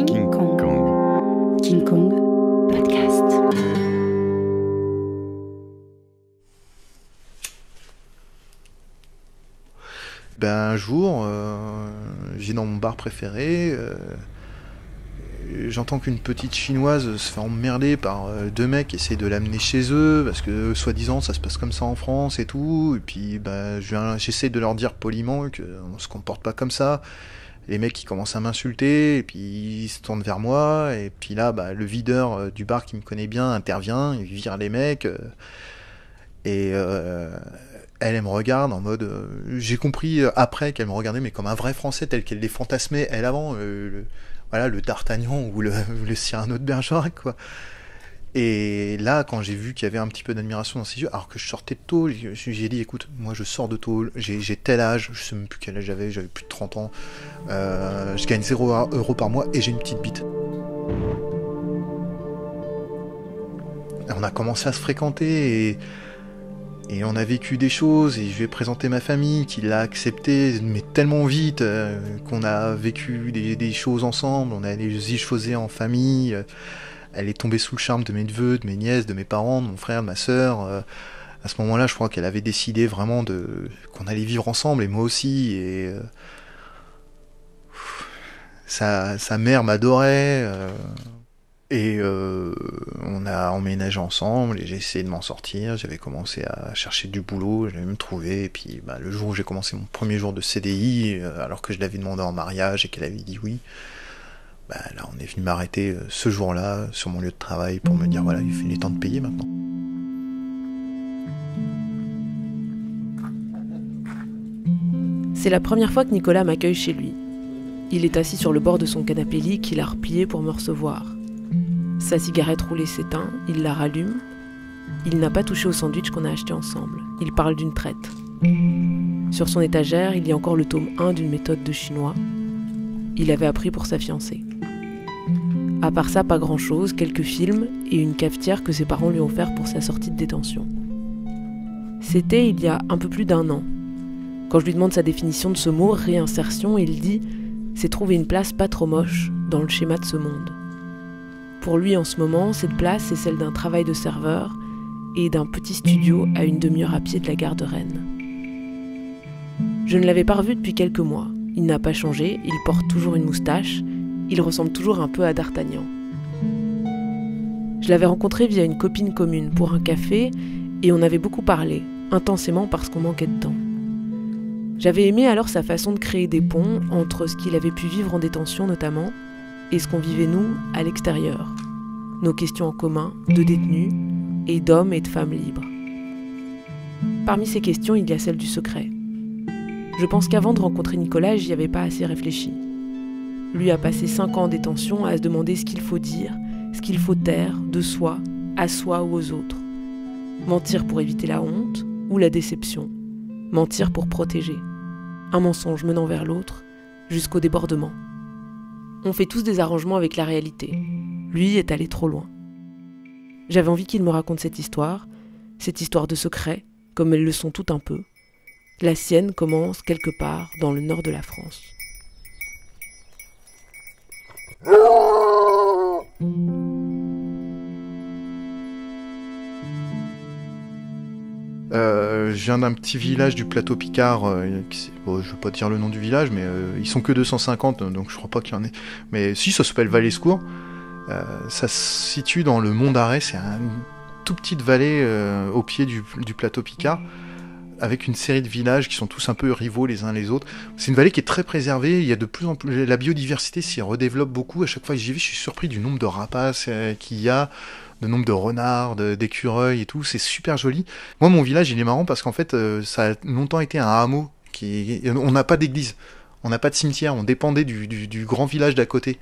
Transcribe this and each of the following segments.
King Kong. King Kong Podcast. Un jour, j'ai dans mon bar préféré, j'entends qu'une petite chinoise se fait emmerder par deux mecs qui essayent de l'amener chez eux, parce que soi-disant ça se passe comme ça en France et tout, et puis j'essaie de leur dire poliment qu'on se comporte pas comme ça. Les mecs ils commencent à m'insulter, et puis ils se tournent vers moi, et puis là le videur du bar qui me connaît bien intervient, il vire les mecs, elle me regarde en mode... j'ai compris après qu'elle me regardait, mais comme un vrai Français, tel qu'elle les fantasmait, elle avant, le D'Artagnan ou le Cyrano de Bergerac, quoi. Et là, quand j'ai vu qu'il y avait un petit peu d'admiration dans ses yeux, alors que je sortais de tôle, j'ai dit, écoute, moi je sors de tôle, j'ai tel âge, je sais même plus quel âge j'avais plus de 30 ans, je gagne 0 € par mois et j'ai une petite bite. Et on a commencé à se fréquenter et on a vécu des choses, et je lui ai présenté ma famille, qui l'a accepté, mais tellement vite, qu'on a vécu des choses ensemble, on a des choses en famille, elle est tombée sous le charme de mes neveux, de mes nièces, de mes parents, de mon frère, de ma sœur. À ce moment-là, je crois qu'elle avait décidé vraiment qu'on allait vivre ensemble, et moi aussi, et sa mère m'adorait, on a emménagé ensemble, et j'ai essayé de m'en sortir. J'avais commencé à chercher du boulot, j'avais même trouvé, et puis le jour où j'ai commencé mon premier jour de CDI, alors que je l'avais demandé en mariage et qu'elle avait dit oui, là on est venu m'arrêter ce jour-là sur mon lieu de travail pour me dire voilà, il est temps de payer maintenant. C'est la première fois que Nicolas m'accueille chez lui. Il est assis sur le bord de son canapé lit qu'il a replié pour me recevoir. Sa cigarette roulée s'éteint, il la rallume. Il n'a pas touché au sandwich qu'on a acheté ensemble. Il parle d'une traite. Sur son étagère, il y a encore le tome 1 d'une méthode de chinois. Il avait appris pour sa fiancée. À part ça, pas grand-chose, quelques films et une cafetière que ses parents lui ont offert pour sa sortie de détention. C'était il y a un peu plus d'1 an. Quand je lui demande sa définition de ce mot, réinsertion, il dit « c'est trouver une place pas trop moche dans le schéma de ce monde ». Pour lui, en ce moment, cette place, c'est celle d'un travail de serveur et d'un petit studio à une demi-heure à pied de la gare de Rennes. Je ne l'avais pas revu depuis quelques mois. Il n'a pas changé, il porte toujours une moustache, il ressemble toujours un peu à D'Artagnan. Je l'avais rencontré via une copine commune pour un café et on avait beaucoup parlé, intensément parce qu'on manquait de temps. J'avais aimé alors sa façon de créer des ponts entre ce qu'il avait pu vivre en détention notamment et ce qu'on vivait nous à l'extérieur. Nos questions en commun de détenus et d'hommes et de femmes libres. Parmi ces questions, il y a celle du secret. Je pense qu'avant de rencontrer Nicolas, j'y avais pas assez réfléchi. Lui a passé 5 ans en détention à se demander ce qu'il faut dire, ce qu'il faut taire de soi, à soi ou aux autres. Mentir pour éviter la honte ou la déception. Mentir pour protéger. Un mensonge menant vers l'autre, jusqu'au débordement. On fait tous des arrangements avec la réalité. Lui est allé trop loin. J'avais envie qu'il me raconte cette histoire de secret, comme elles le sont toutes un peu. La sienne commence quelque part dans le nord de la France. Je viens d'un petit village du plateau Picard, je vais pas dire le nom du village, mais ils sont que 250, donc je crois pas qu'il y en ait. Mais si, ça s'appelle Vallescourt. Ça se situe dans le Mont d'Arrée, c'est une toute petite vallée au pied du plateau Picard, avec une série de villages qui sont tous un peu rivaux les uns les autres. C'est une vallée qui est très préservée, il y a de plus en plus... La biodiversité s'y redéveloppe beaucoup, à chaque fois que j'y vais, je suis surpris du nombre de rapaces qu'il y a, le nombre de renards, d'écureuils et tout, c'est super joli. Moi, mon village, il est marrant parce qu'en fait, ça a longtemps été un hameau. On n'a pas d'église, on n'a pas de cimetière, on dépendait du grand village d'à côté.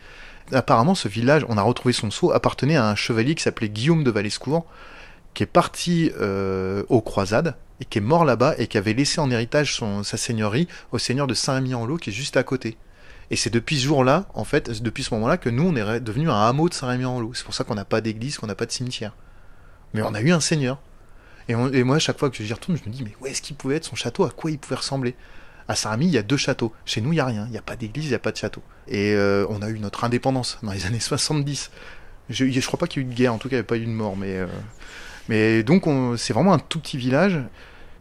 Apparemment, ce village, on a retrouvé son sceau, appartenait à un chevalier qui s'appelait Guillaume de Vallescourt, qui est parti aux croisades, et qui est mort là-bas, et qui avait laissé en héritage sa seigneurie au seigneur de Saint-Rémy-en-Laye, qui est juste à côté. Et c'est depuis ce jour-là, en fait, depuis ce moment-là, que nous, on est devenu un hameau de Saint-Rémy-en-Laye. C'est pour ça qu'on n'a pas d'église, qu'on n'a pas de cimetière. Mais on a eu un seigneur. Et moi, à chaque fois que j'y retourne, je me dis, mais où est-ce qu'il pouvait être son château? À quoi il pouvait ressembler? À Saint-Rémy, il y a 2 châteaux. Chez nous, il n'y a rien. Il n'y a pas d'église, il n'y a pas de château. Et on a eu notre indépendance dans les années 70. Je crois pas qu'il y ait eu de guerre, en tout cas, il n'y a pas eu de mort. Mais donc, c'est vraiment un tout petit village.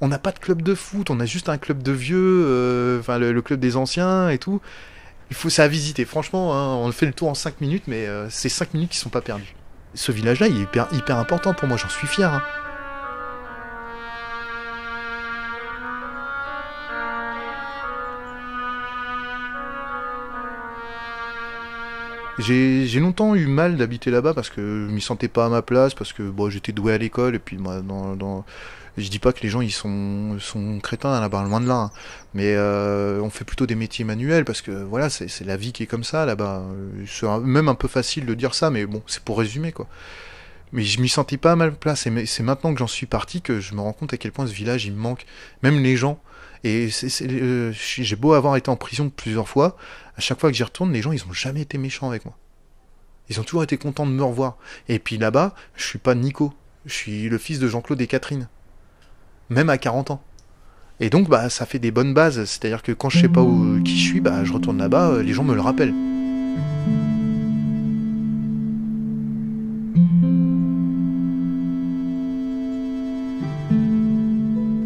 On n'a pas de club de foot, on a juste un club de vieux, enfin le club des anciens et tout. C'est à visiter, franchement, hein, on fait le tour en 5 minutes, mais c'est 5 minutes qui sont pas perdues. Ce village-là, il est hyper important pour moi, j'en suis fier. Hein. J'ai longtemps eu mal d'habiter là-bas parce que je m'y sentais pas à ma place, parce que bon, j'étais doué à l'école, et puis moi, je dis pas que les gens ils sont crétins là-bas, loin de là, hein. Mais on fait plutôt des métiers manuels, parce que voilà, c'est la vie qui est comme ça là-bas. C'est même un peu facile de dire ça, mais bon, c'est pour résumer quoi. Mais je m'y sentais pas à ma place, et c'est maintenant que j'en suis parti que je me rends compte à quel point ce village il me manque, même les gens. Et j'ai beau avoir été en prison plusieurs fois, à chaque fois que j'y retourne, les gens ils ont jamais été méchants avec moi. Ils ont toujours été contents de me revoir. Et puis là-bas, je suis pas Nico, je suis le fils de Jean-Claude et Catherine. Même à 40 ans. Et donc bah ça fait des bonnes bases, c'est-à-dire que quand je sais pas qui je suis, bah je retourne là-bas, les gens me le rappellent.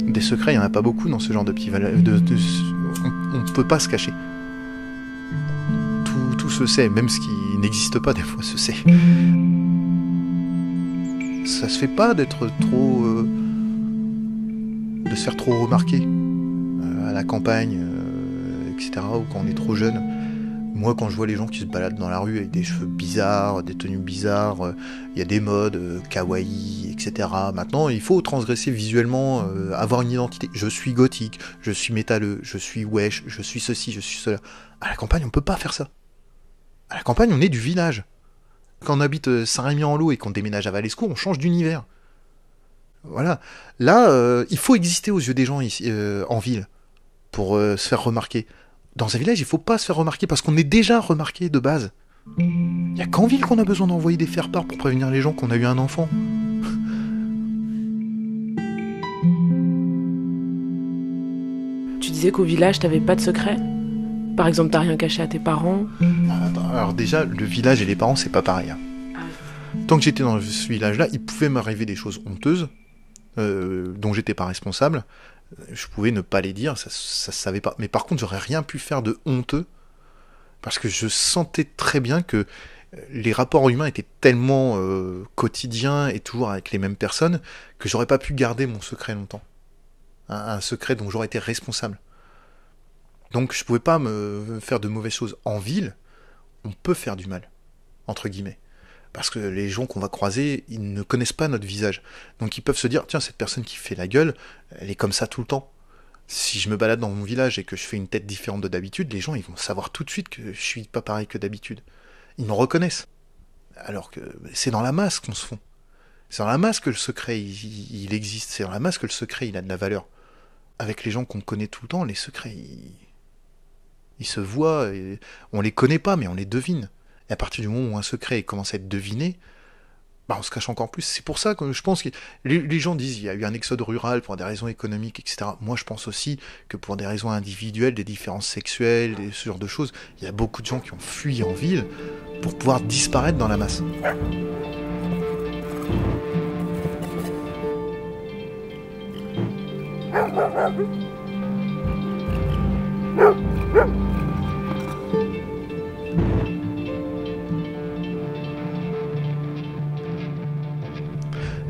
Des secrets, il n'y en a pas beaucoup dans ce genre de petits villages. On ne peut pas se cacher. Tout se sait, même ce qui n'existe pas des fois se sait. Ça se fait pas d'être trop... de se faire trop remarquer à la campagne, etc. ou quand on est trop jeune. Moi, quand je vois les gens qui se baladent dans la rue avec des cheveux bizarres, des tenues bizarres, il y a des modes, kawaii, etc. Maintenant, il faut transgresser visuellement, avoir une identité. Je suis gothique, je suis métalleux, je suis wesh, je suis ceci, je suis cela. À la campagne, on peut pas faire ça. À la campagne, on est du village. Quand on habite Saint-Rémy-en-Lot et qu'on déménage à Valescourt, on change d'univers. Voilà. Là, il faut exister aux yeux des gens ici, en ville pour se faire remarquer. Dans un village, il faut pas se faire remarquer parce qu'on est déjà remarqué de base. Il y a qu'en ville qu'on a besoin d'envoyer des faire-part pour prévenir les gens qu'on a eu un enfant. Tu disais qu'au village, t'avais pas de secret ? Par exemple, t'as rien caché à tes parents ? Alors déjà, le village et les parents, c'est pas pareil. Hein. Tant que j'étais dans ce village-là, il pouvait m'arriver des choses honteuses, dont j'étais pas responsable. Je pouvais ne pas les dire, ça se savait pas. Mais par contre, j'aurais rien pu faire de honteux, parce que je sentais très bien que les rapports humains étaient tellement quotidiens et toujours avec les mêmes personnes, que j'aurais pas pu garder mon secret longtemps. Un secret dont j'aurais été responsable. Donc je pouvais pas me faire de mauvaises choses. En ville, on peut faire du mal, entre guillemets. Parce que les gens qu'on va croiser, ils ne connaissent pas notre visage. Donc ils peuvent se dire, tiens, cette personne qui fait la gueule, elle est comme ça tout le temps. Si je me balade dans mon village et que je fais une tête différente de d'habitude, les gens ils vont savoir tout de suite que je suis pas pareil que d'habitude. Ils me reconnaissent. Alors que c'est dans la masse qu'on se fond. C'est dans la masse que le secret il existe. C'est dans la masse que le secret il a de la valeur. Avec les gens qu'on connaît tout le temps, les secrets ils se voient. Et on les connaît pas, mais on les devine. Et à partir du moment où un secret commence à être deviné, bah on se cache encore plus. C'est pour ça que je pense que les gens disent qu'il y a eu un exode rural pour des raisons économiques, etc. Moi, je pense aussi que pour des raisons individuelles, des différences sexuelles, ce genre de choses, il y a beaucoup de gens qui ont fui en ville pour pouvoir disparaître dans la masse.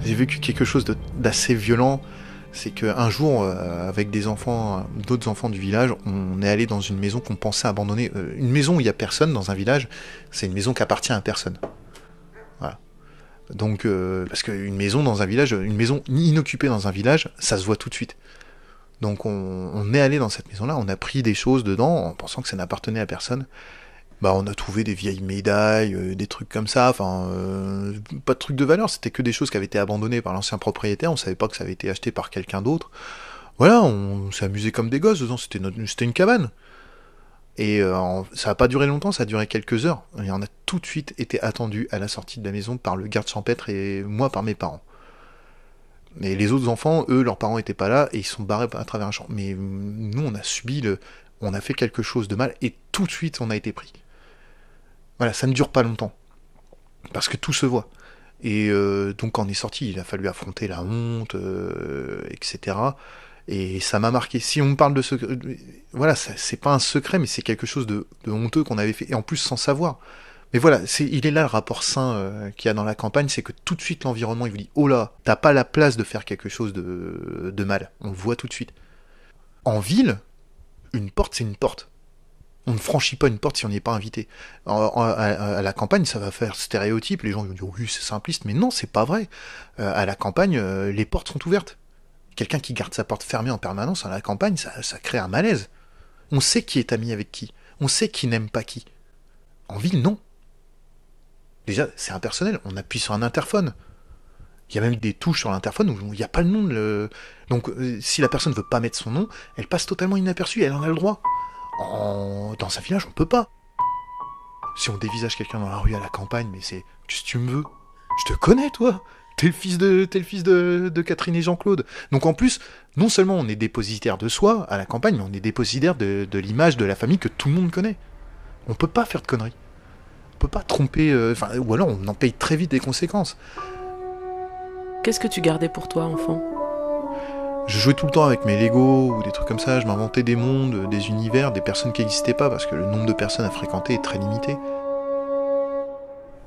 J'ai vécu quelque chose d'assez violent, c'est qu'un jour, avec des enfants, d'autres enfants du village, on est allé dans une maison qu'on pensait abandonner. Une maison où il n'y a personne dans un village, c'est une maison qui appartient à personne. Voilà. Donc, parce qu'une maison dans un village, une maison inoccupée dans un village, ça se voit tout de suite. Donc on est allé dans cette maison-là, on a pris des choses dedans en pensant que ça n'appartenait à personne. Bah on a trouvé des vieilles médailles, des trucs comme ça, enfin pas de trucs de valeur, c'était que des choses qui avaient été abandonnées par l'ancien propriétaire, on savait pas que ça avait été acheté par quelqu'un d'autre. Voilà, on s'est amusé comme des gosses dedans, c'était une cabane. Et ça a pas duré longtemps, ça a duré quelques heures. Et on a tout de suite été attendu à la sortie de la maison par le garde champêtre et moi par mes parents. Et les autres enfants, eux, leurs parents étaient pas là et ils sont barrés à travers un champ. Mais nous, on a fait quelque chose de mal et tout de suite, on a été pris. Voilà, ça ne dure pas longtemps. Parce que tout se voit. Et donc, quand on est sorti, il a fallu affronter la honte, etc. Et ça m'a marqué. Si on me parle de secret, voilà, c'est pas un secret, mais c'est quelque chose de honteux qu'on avait fait, et en plus sans savoir. Mais voilà, il est là le rapport sain qu'il y a dans la campagne, c'est que tout de suite l'environnement il vous dit oh là, t'as pas la place de faire quelque chose de mal. On le voit tout de suite. En ville, une porte c'est une porte. On ne franchit pas une porte si on n'y est pas invité. À la campagne, ça va faire stéréotype, les gens vont dire oui c'est simpliste, mais non c'est pas vrai. À la campagne, les portes sont ouvertes. Quelqu'un qui garde sa porte fermée en permanence à la campagne, ça crée un malaise. On sait qui est ami avec qui. On sait qui n'aime pas qui. En ville, non. Déjà, c'est impersonnel. On appuie sur un interphone. Il y a même des touches sur l'interphone où il n'y a pas le nom. Donc, si la personne ne veut pas mettre son nom, elle passe totalement inaperçue. Elle en a le droit. Dans un village, on peut pas. Si on dévisage quelqu'un dans la rue à la campagne, mais c'est... Qu'est-ce que tu me veux ? Je te connais, toi. T'es le fils de Catherine et Jean-Claude. Donc en plus, non seulement on est dépositaire de soi à la campagne, mais on est dépositaire de l'image de la famille que tout le monde connaît. On peut pas faire de conneries. On peut pas tromper... ou alors on en paye très vite des conséquences. Qu'est-ce que tu gardais pour toi, enfant ? Je jouais tout le temps avec mes Lego ou des trucs comme ça. Je m'inventais des mondes, des univers, des personnes qui n'existaient pas parce que le nombre de personnes à fréquenter est très limité.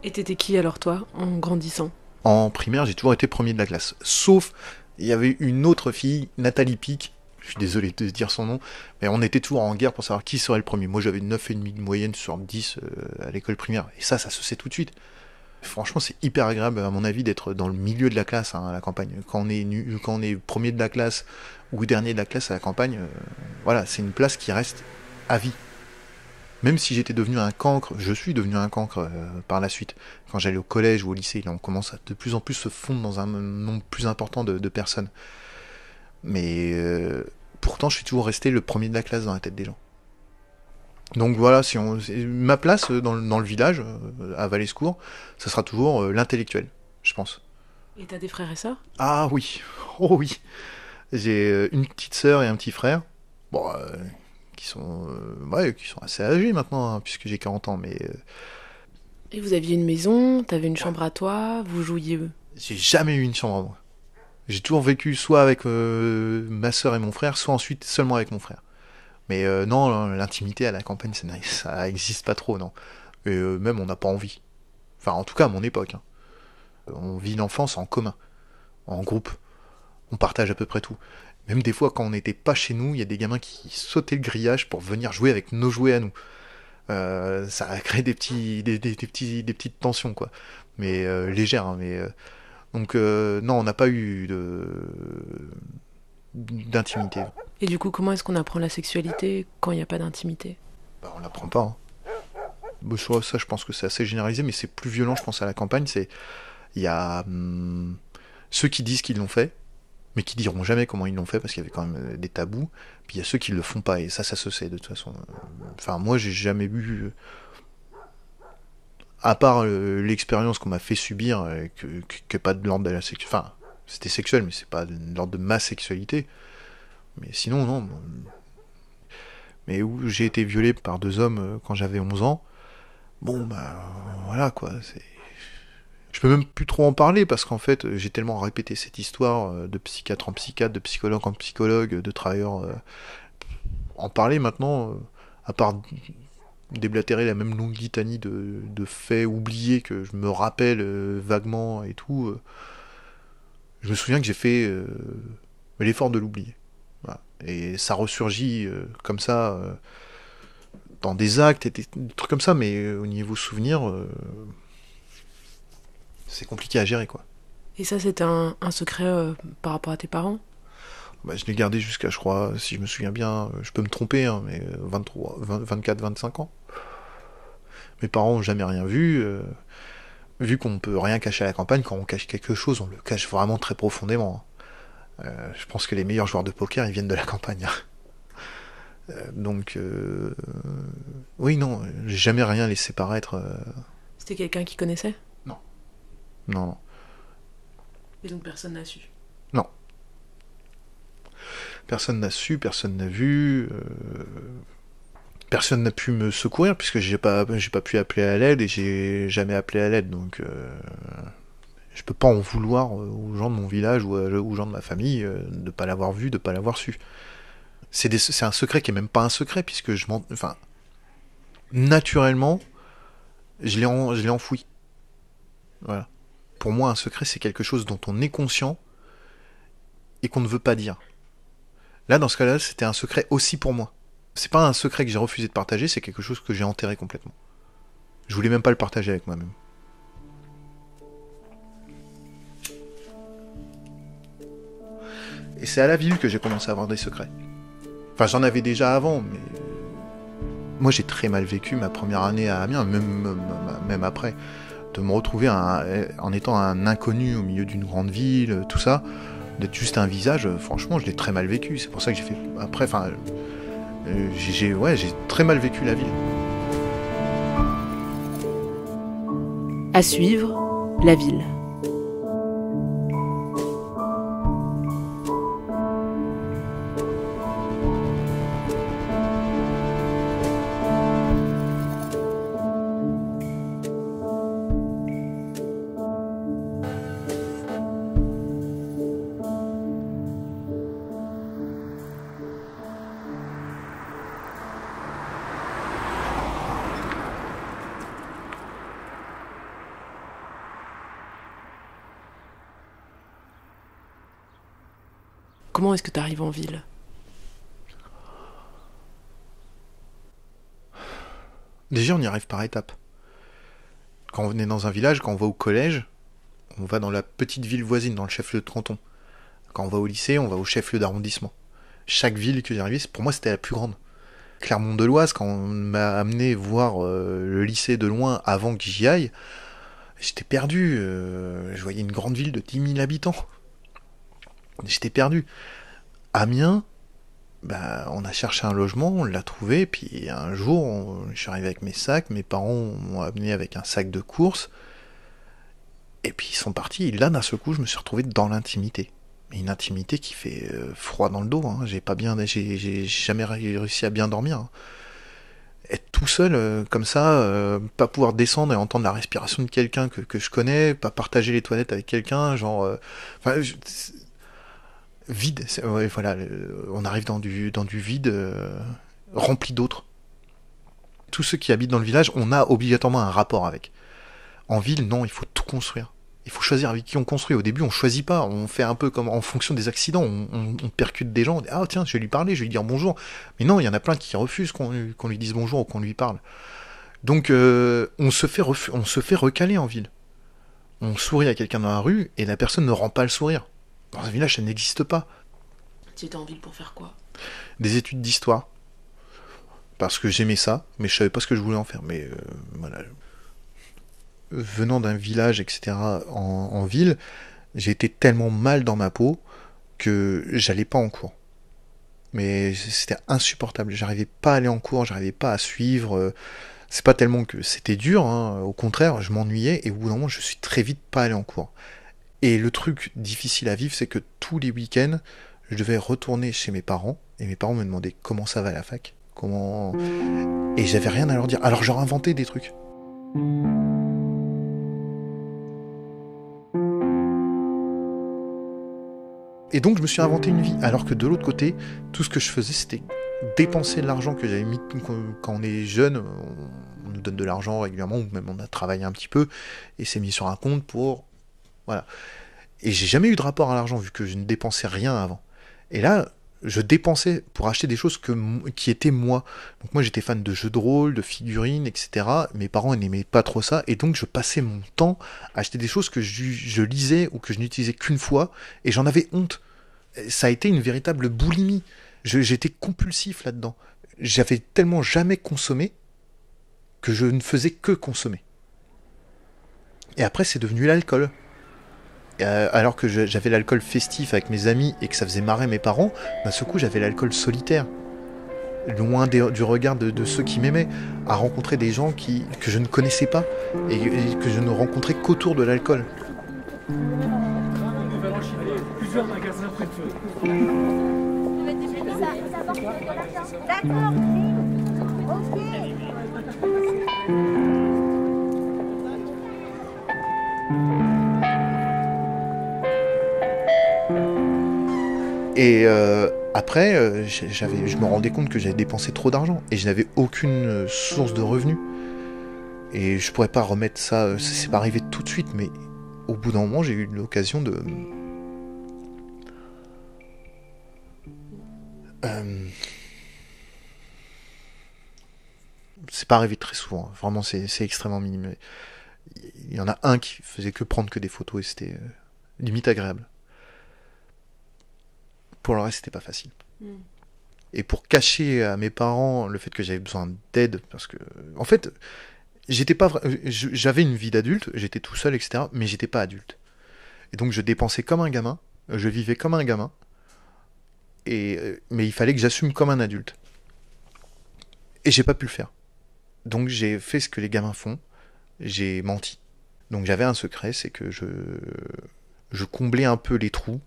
Et t'étais qui alors toi, en grandissant ? En primaire, j'ai toujours été premier de la classe. Sauf, il y avait une autre fille, Nathalie Pic, je suis désolé de dire son nom, mais on était toujours en guerre pour savoir qui serait le premier. Moi, j'avais 9,5 de moyenne sur 10 à l'école primaire. Et ça se sait tout de suite. Franchement, c'est hyper agréable, à mon avis, d'être dans le milieu de la classe, à la campagne. Quand on est premier de la classe ou dernier de la classe à la campagne, voilà, c'est une place qui reste à vie. Même si j'étais devenu un cancre, je suis devenu un cancre par la suite. Quand j'allais au collège ou au lycée, on commence à de plus en plus se fondre dans un nombre plus important de personnes. Mais pourtant, je suis toujours resté le premier de la classe dans la tête des gens. Donc voilà, ma place dans le village, à Valescourt, ça sera toujours l'intellectuel, je pense. Et t'as des frères et sœurs ? Ah oui, oh oui. J'ai une petite sœur et un petit frère. Bon... qui sont assez âgés maintenant, hein, puisque j'ai 40 ans, mais... Et vous aviez une maison, t'avais une chambre à toi, vous jouiez... J'ai jamais eu une chambre à moi. J'ai toujours vécu soit avec ma sœur et mon frère, soit ensuite seulement avec mon frère. Mais non, l'intimité à la campagne, ça existe pas trop, non. Et même, on n'a pas envie. Enfin, en tout cas, à mon époque. Hein. On vit l'enfance en commun, en groupe. On partage à peu près tout. Même des fois, quand on n'était pas chez nous, il y a des gamins qui sautaient le grillage pour venir jouer avec nos jouets à nous. Ça a créé des petites tensions, quoi. Mais légères, hein, mais... donc, non, on n'a pas eu d'intimité. Et du coup, comment est-ce qu'on apprend la sexualité quand il n'y a pas d'intimité ? Bah, on l'apprend pas. Hein. Bon, ça, je pense que c'est assez généralisé, mais c'est plus violent, je pense, à la campagne. Il y a ceux qui disent qu'ils l'ont fait, mais qui diront jamais comment ils l'ont fait parce qu'il y avait quand même des tabous. Puis il y a ceux qui le font pas et ça se sait de toute façon. Enfin, moi j'ai jamais vu, à part l'expérience qu'on m'a fait subir, que pas de l'ordre de la sexualité. Enfin, c'était sexuel, mais c'est pas de l'ordre de ma sexualité. Mais sinon, non. Mais où j'ai été violé par 2 hommes quand j'avais 11 ans, bon bah voilà quoi, c'est... Je peux même plus trop en parler parce qu'en fait j'ai tellement répété cette histoire de psychiatre en psychiatre, de psychologue en psychologue, de travailleur. En parler maintenant, à part déblatérer la même longue litanie de faits oubliés que je me rappelle vaguement et tout, je me souviens que j'ai fait l'effort de l'oublier. Voilà. Et ça ressurgit comme ça dans des actes et des trucs comme ça, mais au niveau souvenir... c'est compliqué à gérer, quoi. Et ça, c'était un secret par rapport à tes parents ? Bah, je l'ai gardé jusqu'à, je crois, si je me souviens bien, je peux me tromper, hein, mais 24, 25 ans. Mes parents n'ont jamais rien vu. Vu qu'on ne peut rien cacher à la campagne, quand on cache quelque chose, on le cache vraiment très profondément. Je pense que les meilleurs joueurs de poker, ils viennent de la campagne. Donc, oui, non, j'ai jamais rien laissé paraître. C'était quelqu'un qui connaissait ? Non. Et donc personne n'a su ? Non. Personne n'a su, personne n'a vu. Personne n'a pu me secourir puisque j'ai pas pu appeler à l'aide et j'ai jamais appelé à l'aide. Donc je peux pas en vouloir aux gens de mon village ou aux gens de ma famille de pas l'avoir vu, de pas l'avoir su. C'est un secret qui est même pas un secret puisque enfin, naturellement, je l'ai enfoui. Voilà. Pour moi, un secret, c'est quelque chose dont on est conscient et qu'on ne veut pas dire. Là, dans ce cas-là, c'était un secret aussi pour moi. C'est pas un secret que j'ai refusé de partager, c'est quelque chose que j'ai enterré complètement. Je voulais même pas le partager avec moi-même. Et c'est à la ville que j'ai commencé à avoir des secrets. Enfin, j'en avais déjà avant, mais... Moi, j'ai très mal vécu ma première année à Amiens, même après. De me retrouver en étant un inconnu au milieu d'une grande ville, tout ça, d'être juste un visage, franchement, je l'ai très mal vécu. C'est pour ça que j'ai fait... Après, enfin... j'ai très mal vécu la ville. À suivre, la ville. Comment est-ce que tu arrives en ville ? Déjà, on y arrive par étapes. Quand on est dans un village, quand on va au collège, on va dans la petite ville voisine, dans le chef-lieu de canton. Quand on va au lycée, on va au chef-lieu d'arrondissement. Chaque ville que j'y arrivais, pour moi, c'était la plus grande. Clermont-de-Loise, quand on m'a amené voir le lycée de loin avant que j'y aille, j'étais perdu. Je voyais une grande ville de 10 000 habitants. J'étais perdu. Amiens, on a cherché un logement, on l'a trouvé, puis un jour, je suis arrivé avec mes sacs, mes parents m'ont amené avec un sac de courses, et puis ils sont partis, et là, d'un seul coup, je me suis retrouvé dans l'intimité. Mais une intimité qui fait froid dans le dos, hein. J'ai jamais réussi à bien dormir. Hein. Être tout seul, comme ça, pas pouvoir descendre et entendre la respiration de quelqu'un que je connais, pas partager les toilettes avec quelqu'un, genre... vide, ouais, voilà, on arrive dans du vide rempli d'autres. Tous ceux qui habitent dans le village, on a obligatoirement un rapport avec. En ville, non, il faut tout construire. Il faut choisir avec qui on construit. Au début, on choisit pas, on fait un peu comme en fonction des accidents, on percute des gens, on dit, ah tiens, je vais lui parler, je vais lui dire bonjour. Mais non, il y en a plein qui refusent qu'on lui dise bonjour ou qu'on lui parle. Donc on se fait recaler en ville. On sourit à quelqu'un dans la rue et la personne ne rend pas le sourire. Dans un village, ça n'existe pas. Tu étais en ville pour faire quoi ? Des études d'histoire. Parce que j'aimais ça, mais je savais pas ce que je voulais en faire. Mais voilà. Venant d'un village, etc., en ville, j'ai été tellement mal dans ma peau que j'allais pas en cours. Mais c'était insupportable. J'arrivais pas à aller en cours, j'arrivais pas à suivre. C'est pas tellement que c'était dur, hein. Au contraire, je m'ennuyais et au bout d'un moment, je suis très vite pas allé en cours. Et le truc difficile à vivre, c'est que tous les week-ends, je devais retourner chez mes parents, et mes parents me demandaient comment ça va à la fac, et j'avais rien à leur dire. Alors j'aurais inventé des trucs. Et donc je me suis inventé une vie, alors que de l'autre côté, tout ce que je faisais, c'était dépenser de l'argent que j'avais mis quand on est jeune. On nous donne de l'argent régulièrement, ou même on a travaillé un petit peu, et c'est mis sur un compte pour... Voilà. Et j'ai jamais eu de rapport à l'argent, vu que je ne dépensais rien avant. Et là, je dépensais pour acheter des choses qui étaient moi. Donc moi, j'étais fan de jeux de rôle, de figurines, etc. Mes parents n'aimaient pas trop ça, et donc je passais mon temps à acheter des choses que je lisais ou que je n'utilisais qu'une fois, et j'en avais honte. Ça a été une véritable boulimie. J'étais compulsif là-dedans. J'avais tellement jamais consommé que je ne faisais que consommer. Et après, c'est devenu l'alcool. Alors que j'avais l'alcool festif avec mes amis et que ça faisait marrer mes parents, d'un seul coup j'avais l'alcool solitaire, loin du regard de ceux qui m'aimaient, à rencontrer des gens que je ne connaissais pas et que je ne rencontrais qu'autour de l'alcool. D'accord. Ok. Et après, je me rendais compte que j'avais dépensé trop d'argent et je n'avais aucune source de revenus. Et je pourrais pas remettre ça, c'est pas arrivé tout de suite, mais au bout d'un moment, j'ai eu l'occasion de... C'est pas arrivé très souvent, hein. Vraiment c'est extrêmement minime. Il y en a un qui faisait que prendre que des photos et c'était limite agréable. Pour le reste, c'était pas facile. Et pour cacher à mes parents le fait que j'avais besoin d'aide, parce que, en fait, j'avais une vie d'adulte, j'étais tout seul, etc., mais j'étais pas adulte. Et donc je dépensais comme un gamin, je vivais comme un gamin, mais il fallait que j'assume comme un adulte. Et j'ai pas pu le faire. Donc j'ai fait ce que les gamins font, j'ai menti. Donc j'avais un secret, c'est que je comblais un peu les trous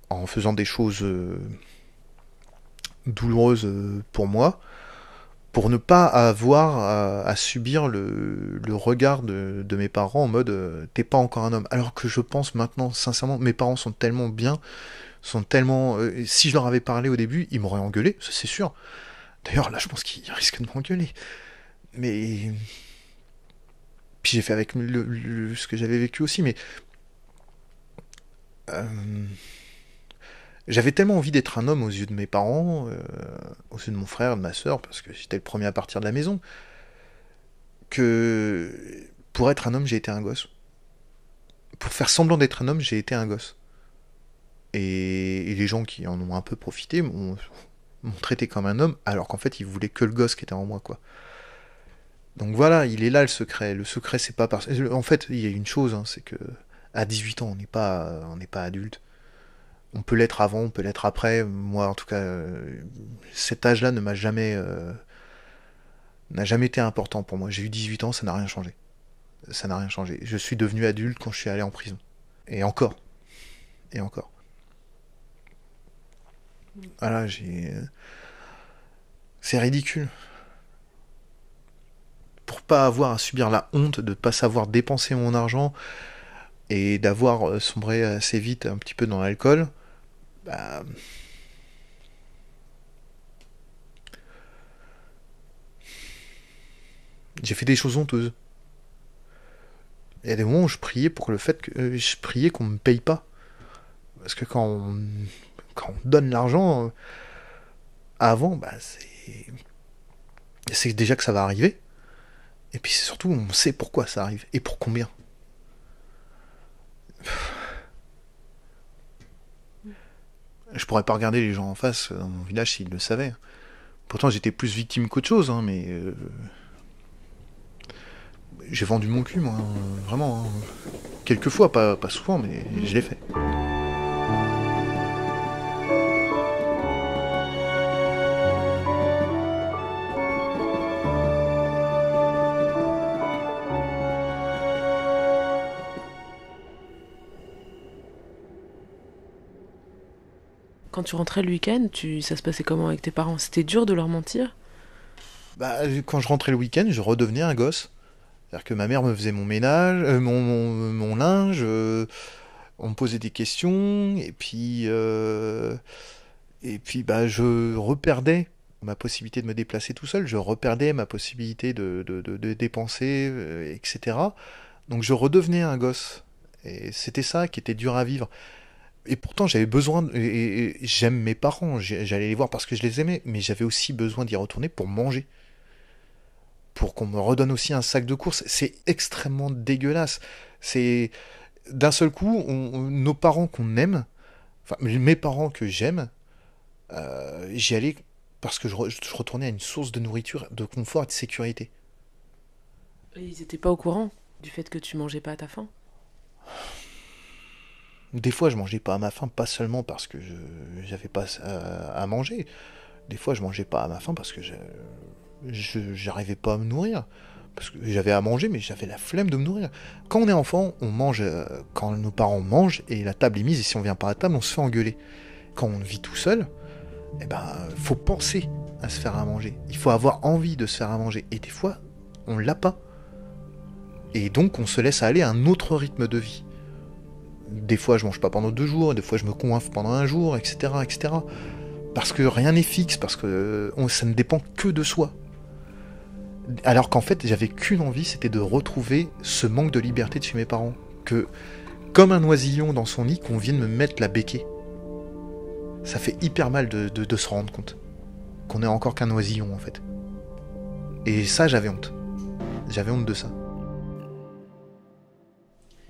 en faisant des choses douloureuses pour moi, pour ne pas avoir à subir le regard de mes parents en mode t'es pas encore un homme. Alors que je pense maintenant, sincèrement, mes parents sont tellement bien, sont tellement... si je leur avais parlé au début, ils m'auraient engueulé, ça c'est sûr. D'ailleurs là je pense qu'ils risquent de m'engueuler. Mais... Puis j'ai fait avec ce que j'avais vécu aussi, mais... J'avais tellement envie d'être un homme aux yeux de mes parents, aux yeux de mon frère, de ma soeur, parce que j'étais le premier à partir de la maison, que pour être un homme, j'ai été un gosse. Pour faire semblant d'être un homme, j'ai été un gosse. Et les gens qui en ont un peu profité m'ont traité comme un homme, alors qu'en fait, ils voulaient que le gosse qui était en moi, quoi. Donc voilà, il est là le secret. Le secret, c'est pas parce... En fait, il y a une chose, hein, c'est que à 18 ans, on n'est pas adulte. On peut l'être avant, on peut l'être après. Moi, en tout cas, cet âge-là n'a jamais été important pour moi. J'ai eu 18 ans, ça n'a rien changé. Ça n'a rien changé. Je suis devenu adulte quand je suis allé en prison. Et encore. Et encore. Voilà, c'est ridicule. Pour pas avoir à subir la honte de pas savoir dépenser mon argent et d'avoir sombré assez vite un petit peu dans l'alcool, bah... j'ai fait des choses honteuses. Il y a des moments où je priais pour le fait que je priais qu'on me paye pas. Parce que quand on donne l'argent avant, bah c'est déjà que ça va arriver. Et puis c'est surtout on sait pourquoi ça arrive et pour combien. Je pourrais pas regarder les gens en face dans mon village s'ils le savaient. Pourtant j'étais plus victime qu'autre chose, hein, mais j'ai vendu mon cul, moi, vraiment. Hein. Quelques fois, pas souvent, mais je l'ai fait. Quand tu rentrais le week-end, ça se passait comment avec tes parents? C'était dur de leur mentir? Bah, quand je rentrais le week-end, je redevenais un gosse. C'est-à-dire que ma mère me faisait mon ménage, mon linge, on me posait des questions, et puis bah, je reperdais ma possibilité de me déplacer tout seul, je reperdais ma possibilité de dépenser, etc. Donc je redevenais un gosse. Et c'était ça qui était dur à vivre. Et pourtant, j'avais besoin, et j'aime mes parents, j'allais les voir parce que je les aimais, mais j'avais aussi besoin d'y retourner pour manger. Pour qu'on me redonne aussi un sac de courses. C'est extrêmement dégueulasse. C'est d'un seul coup, nos parents qu'on aime, enfin mes parents que j'aime, j'y allais parce que je retournais à une source de nourriture, de confort et de sécurité. Et ils étaient pas au courant du fait que tu mangeais pas à ta faim? Des fois, je mangeais pas à ma faim, pas seulement parce que j'avais pas à manger. Des fois, je mangeais pas à ma faim parce que j'arrivais pas à me nourrir. Parce que j'avais à manger, mais j'avais la flemme de me nourrir. Quand on est enfant, on mange quand nos parents mangent, et la table est mise, et si on vient pas à table, on se fait engueuler. Quand on vit tout seul, faut penser à se faire à manger. Il faut avoir envie de se faire à manger. Et des fois, on l'a pas. Et donc, on se laisse aller à un autre rythme de vie. Des fois, je mange pas pendant 2 jours, des fois, je me coinfre pendant 1 jour, etc., etc. Parce que rien n'est fixe, parce que ça ne dépend que de soi. Alors qu'en fait, j'avais qu'une envie, c'était de retrouver ce manque de liberté de chez mes parents. Que, comme un oisillon dans son nid, qu'on vienne me mettre la béquée. Ça fait hyper mal de se rendre compte qu'on est encore qu'un oisillon, en fait. Et ça, j'avais honte. J'avais honte de ça.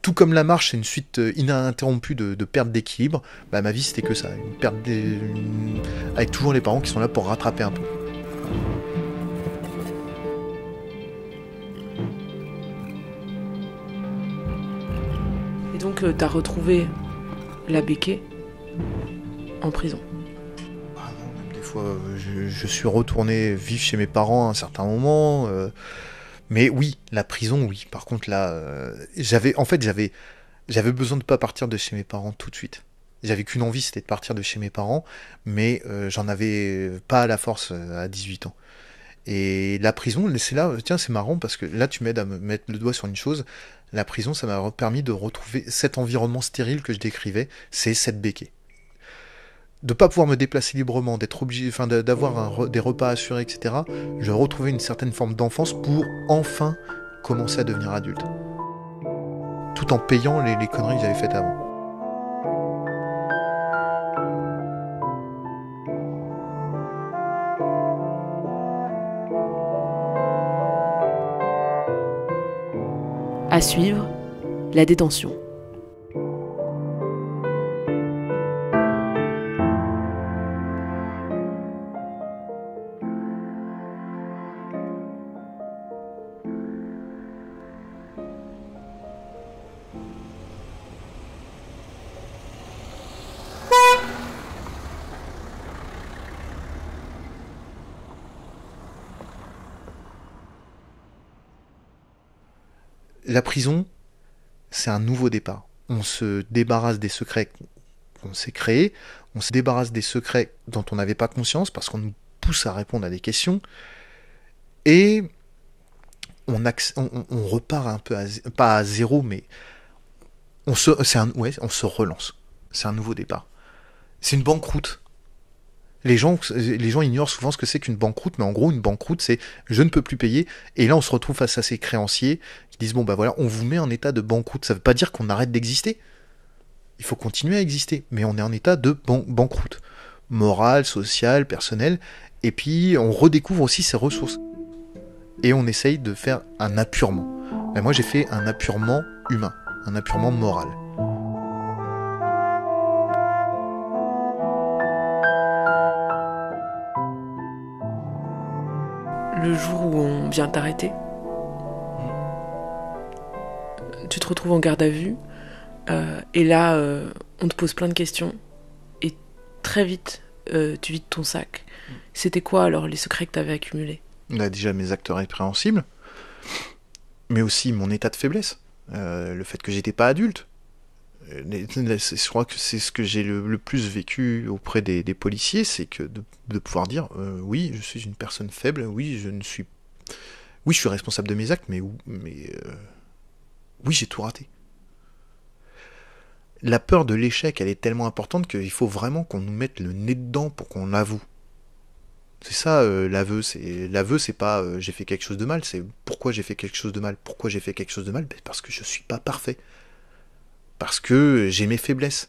Tout comme la marche, c'est une suite ininterrompue de pertes d'équilibre, ma vie, c'était que ça. Avec toujours les parents qui sont là pour rattraper un peu. Et donc, t'as retrouvé la béquée en prison. Ah non, même des fois, je suis retourné vivre chez mes parents à un certain moment. Mais oui, la prison, oui. Par contre, là, j'avais besoin de pas partir de chez mes parents tout de suite. J'avais qu'une envie, c'était de partir de chez mes parents, mais j'en avais pas à la force à 18 ans. Et la prison, c'est là, tiens, c'est marrant, parce que là, tu m'aides à me mettre le doigt sur une chose. La prison, ça m'a permis de retrouver cet environnement stérile que je décrivais, c'est cette béquée. De pas pouvoir me déplacer librement, d'être obligé, d'avoir des repas assurés, etc. Je retrouvais une certaine forme d'enfance pour enfin commencer à devenir adulte. Tout en payant les conneries que j'avais faites avant. À suivre, la détention. La prison, c'est un nouveau départ. On se débarrasse des secrets qu'on s'est créés, on se débarrasse des secrets dont on n'avait pas conscience parce qu'on nous pousse à répondre à des questions, et on repart un peu, pas à zéro, mais on se relance. C'est un nouveau départ. C'est une banqueroute. Les gens ignorent souvent ce que c'est qu'une banqueroute, mais en gros, une banqueroute, c'est je ne peux plus payer, et là, on se retrouve face à ces créanciers qui disent voilà, on vous met en état de banqueroute. Ça ne veut pas dire qu'on arrête d'exister. Il faut continuer à exister, mais on est en état de banqueroute. Morale, sociale, personnelle, et puis on redécouvre aussi ses ressources. Et on essaye de faire un apurement. Ben moi, j'ai fait un apurement humain, un apurement moral. Le jour où on vient t'arrêter, tu te retrouves en garde à vue, et là, on te pose plein de questions, et très vite, tu vides ton sac. C'était quoi alors les secrets que tu avais accumulés ? Là, déjà mes actes répréhensibles, mais aussi mon état de faiblesse, le fait que j'étais pas adulte. Je crois que c'est ce que j'ai le plus vécu auprès des policiers, c'est que de pouvoir dire oui, je suis une personne faible, oui, je suis responsable de mes actes, mais oui, j'ai tout raté. La peur de l'échec, elle est tellement importante qu'il faut vraiment qu'on nous mette le nez dedans pour qu'on l'avoue. C'est ça, l'aveu, c'est pas j'ai fait quelque chose de mal, c'est pourquoi j'ai fait quelque chose de mal. Pourquoi j'ai fait quelque chose de mal ? Parce que je suis pas parfait. Parce que j'ai mes faiblesses.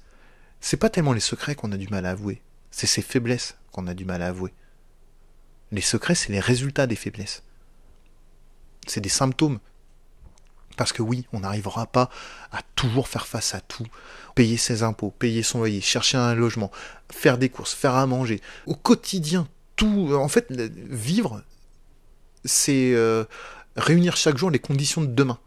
C'est pas tellement les secrets qu'on a du mal à avouer, c'est ces faiblesses qu'on a du mal à avouer. Les secrets, c'est les résultats des faiblesses. C'est des symptômes. Parce que oui, on n'arrivera pas à toujours faire face à tout. Payer ses impôts, payer son loyer, chercher un logement, faire des courses, faire à manger. Au quotidien, tout. En fait, vivre, c'est réunir chaque jour les conditions de demain.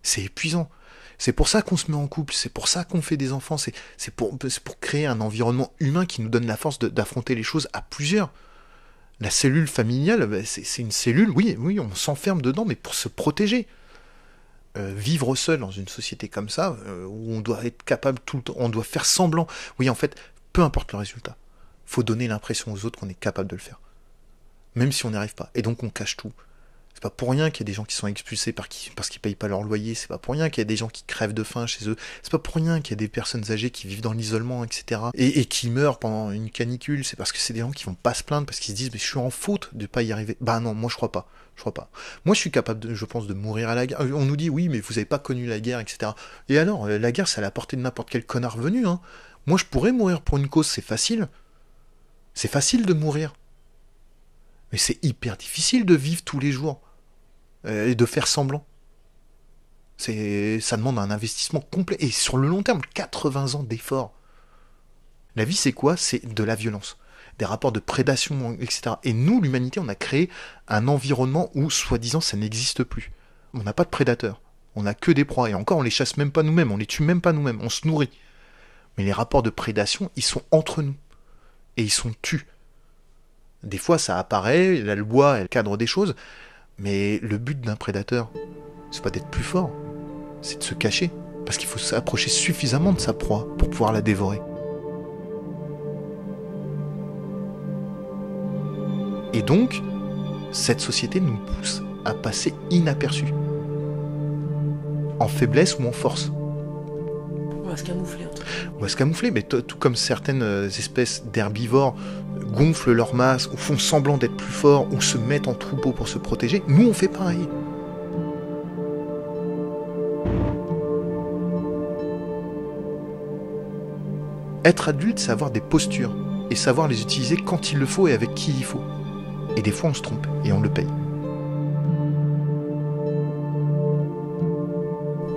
C'est épuisant. C'est pour ça qu'on se met en couple, c'est pour ça qu'on fait des enfants, c'est pour créer un environnement humain qui nous donne la force d'affronter les choses à plusieurs. La cellule familiale, c'est une cellule, oui, on s'enferme dedans, mais pour se protéger. Vivre seul dans une société comme ça, où on doit être capable tout le temps, on doit faire semblant. Oui, en fait, peu importe le résultat, faut donner l'impression aux autres qu'on est capable de le faire. Même si on n'y arrive pas. Et donc on cache tout. C'est pas pour rien qu'il y a des gens qui sont expulsés parce qu'ils payent pas leur loyer, c'est pas pour rien qu'il y a des gens qui crèvent de faim chez eux, c'est pas pour rien qu'il y a des personnes âgées qui vivent dans l'isolement, etc. Et qui meurent pendant une canicule, c'est parce que c'est des gens qui vont pas se plaindre, parce qu'ils se disent mais je suis en faute de pas y arriver. Bah non, moi je crois pas. Moi je suis capable, je pense, de mourir à la guerre. On nous dit oui mais vous avez pas connu la guerre, etc. Et alors, la guerre c'est à la portée de n'importe quel connard venu, hein. Moi je pourrais mourir pour une cause, c'est facile. C'est facile de mourir. Mais c'est hyper difficile de vivre tous les jours. Et de faire semblant. Ça demande un investissement complet. Et sur le long terme, 80 ans d'efforts. La vie, c'est quoi? C'est de la violence. Des rapports de prédation, etc. Et nous, l'humanité, on a créé un environnement où, soi-disant, ça n'existe plus. On n'a pas de prédateurs. On n'a que des proies. Et encore, on les chasse même pas nous-mêmes. On les tue même pas nous-mêmes. On se nourrit. Mais les rapports de prédation, ils sont entre nous. Et ils sont tus. Des fois, ça apparaît. La loi, elle cadre des choses. Mais le but d'un prédateur, c'est pas d'être plus fort, c'est de se cacher. Parce qu'il faut s'approcher suffisamment de sa proie pour pouvoir la dévorer. Et donc, cette société nous pousse à passer inaperçus. En faiblesse ou en force. On va se camoufler. On va se camoufler, mais tout comme certaines espèces d'herbivores gonflent leur masse, ou font semblant d'être plus forts, ou se mettent en troupeau pour se protéger, nous on fait pareil. Être adulte, c'est avoir des postures, et savoir les utiliser quand il le faut et avec qui il faut. Et des fois on se trompe, et on le paye.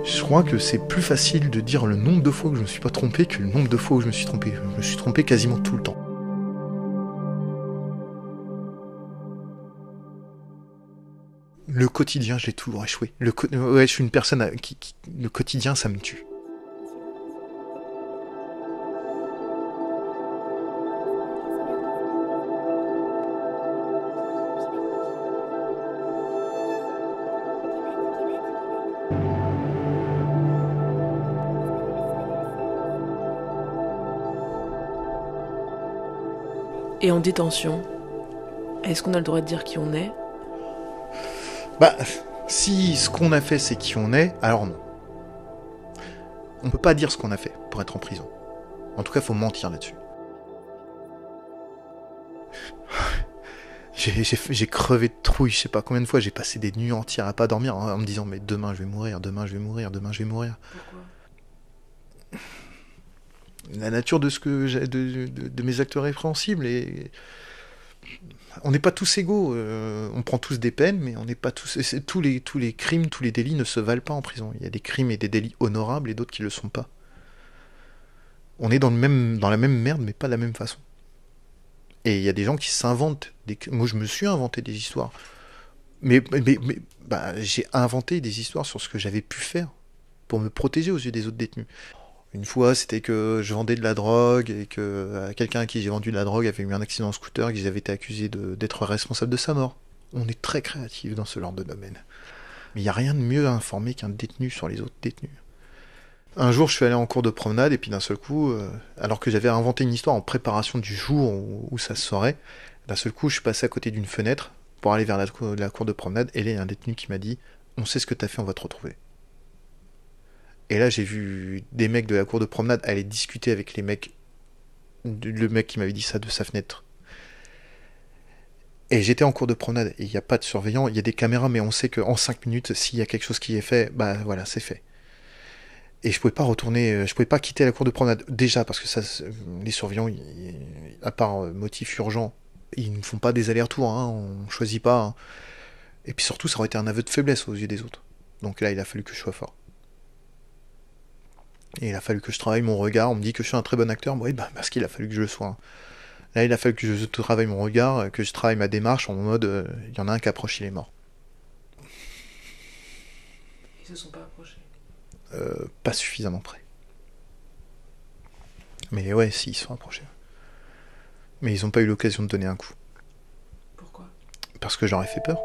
Je crois que c'est plus facile de dire le nombre de fois que je me suis pas trompé que le nombre de fois où je me suis trompé. Je me suis trompé quasiment tout le temps. Le quotidien, j'ai toujours échoué. Ouais, je suis une personne qui... Le quotidien, ça me tue. Et en détention, est-ce qu'on a le droit de dire qui on est? Bah, si ce qu'on a fait, c'est qui on est, alors non. On peut pas dire ce qu'on a fait pour être en prison. En tout cas, faut mentir là-dessus. J'ai crevé de trouille, je sais pas combien de fois, j'ai passé des nuits entières à pas dormir en me disant mais demain je vais mourir, demain je vais mourir, demain je vais mourir. Pourquoi? La nature de de mes actes répréhensibles, et on n'est pas tous égaux, on prend tous des peines, mais on n'est pas tous... Tous les crimes, tous les délits ne se valent pas en prison. Il y a des crimes et des délits honorables et d'autres qui ne le sont pas. On est dans la même merde, mais pas de la même façon. Et il y a des gens qui s'inventent... Moi, je me suis inventé des histoires. Mais j'ai inventé des histoires sur ce que j'avais pu faire pour me protéger aux yeux des autres détenus. Une fois, c'était que je vendais de la drogue et que quelqu'un à qui j'ai vendu de la drogue avait eu un accident en scooter et qu'ils avaient été accusés d'être responsable de sa mort. On est très créatifs dans ce genre de domaine. Mais il n'y a rien de mieux à informer qu'un détenu sur les autres détenus. Un jour, je suis allé en cours de promenade et puis d'un seul coup, alors que j'avais inventé une histoire en préparation du jour où ça se saurait, d'un seul coup, je suis passé à côté d'une fenêtre pour aller vers la cour de promenade et là, il y a un détenu qui m'a dit « On sait ce que t'as fait, on va te retrouver ». Et là, j'ai vu des mecs de la cour de promenade aller discuter avec les mecs, le mec qui m'avait dit ça de sa fenêtre. Et j'étais en cours de promenade, et il n'y a pas de surveillant, il y a des caméras, mais on sait qu'en 5 minutes, s'il y a quelque chose qui est fait, bah voilà, c'est fait. Et je pouvais pas retourner, je pouvais pas quitter la cour de promenade, déjà, parce que ça, les surveillants, à part motif urgent, ils ne font pas des allers-retours, hein, on choisit pas. Hein. Et puis surtout, ça aurait été un aveu de faiblesse aux yeux des autres. Donc là, il a fallu que je sois fort. Et il a fallu que je travaille mon regard. On me dit que je suis un très bon acteur. Oui, bah, parce qu'il a fallu que je le sois. Là, il a fallu que je travaille mon regard, que je travaille ma démarche en mode il y en a un qui approche, il est mort. Ils se sont pas approchés. Pas suffisamment près. Mais ouais, si, ils se sont approchés. Mais ils n'ont pas eu l'occasion de donner un coup. Parce que j'aurais fait peur.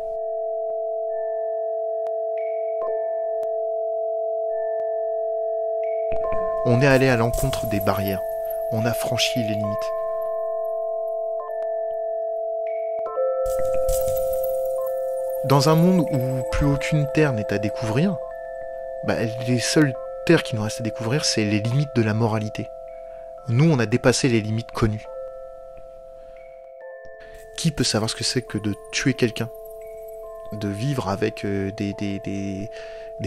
On est allé à l'encontre des barrières. On a franchi les limites. Dans un monde où plus aucune terre n'est à découvrir, les seules terres qui nous restent à découvrir, c'est les limites de la moralité. Nous, on a dépassé les limites connues. Qui peut savoir ce que c'est que de tuer quelqu'un ? De vivre avec des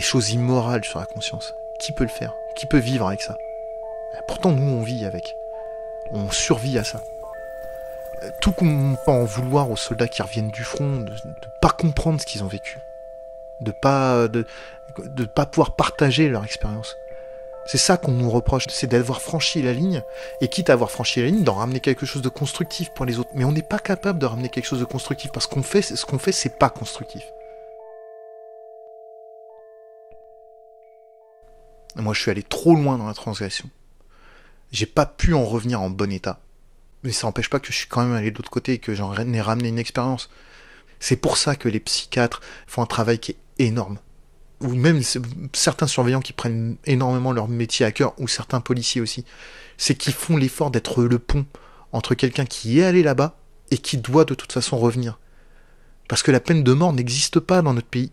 choses immorales sur la conscience ? Qui peut le faire ? Qui peut vivre avec ça ? Pourtant, nous, on vit avec. On survit à ça. Tout qu'on peut en vouloir aux soldats qui reviennent du front, de pas comprendre ce qu'ils ont vécu, de pas pouvoir partager leur expérience. C'est ça qu'on nous reproche, c'est d'avoir franchi la ligne, et quitte à avoir franchi la ligne, d'en ramener quelque chose de constructif pour les autres. Mais on n'est pas capable de ramener quelque chose de constructif, parce que ce qu'on fait, c'est pas constructif. Moi, je suis allé trop loin dans la transgression. J'ai pas pu en revenir en bon état. Mais ça n'empêche pas que je suis quand même allé de l'autre côté et que j'en ai ramené une expérience. C'est pour ça que les psychiatres font un travail qui est énorme. Ou même certains surveillants qui prennent énormément leur métier à cœur, ou certains policiers aussi. C'est qu'ils font l'effort d'être le pont entre quelqu'un qui est allé là-bas et qui doit de toute façon revenir. Parce que la peine de mort n'existe pas dans notre pays.